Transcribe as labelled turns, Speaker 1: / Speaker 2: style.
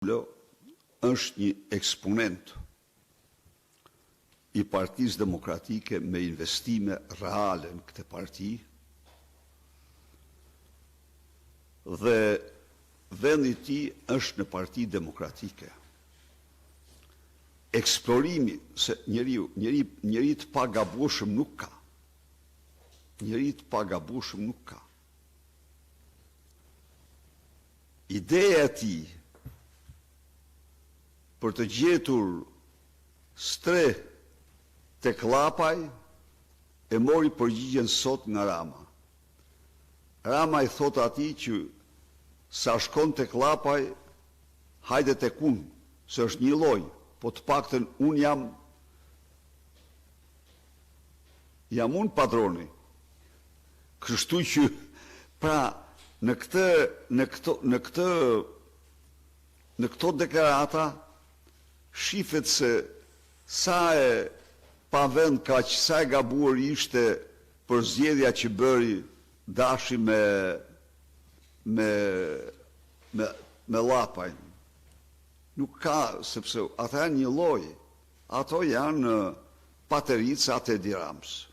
Speaker 1: është një eksponent i Partisë Demokratike me investime reale në këtë parti dhe vendi i tij është në Parti Demokratike. Eksplorimi se njeri të pagabueshëm nuk ka. Njeri të pagabueshëm nuk ka. Ideja e tij për të gjetur stre të Klapaj e mori përgjigjen sot nga Rama. Rama i thot atij që sa shkon të Klapaj, hajde tek unë, se është një lloj, po të paktën unë jam unë padroni. Kështu që pra në këto deklarata shifet se sa e pa vend ka që sa e gabuar ishte për zgjedhja që bëri Dashi me Llapajn. Nuk ka, sepse ata janë një lloj. Ato janë patericat e Edi Ramës.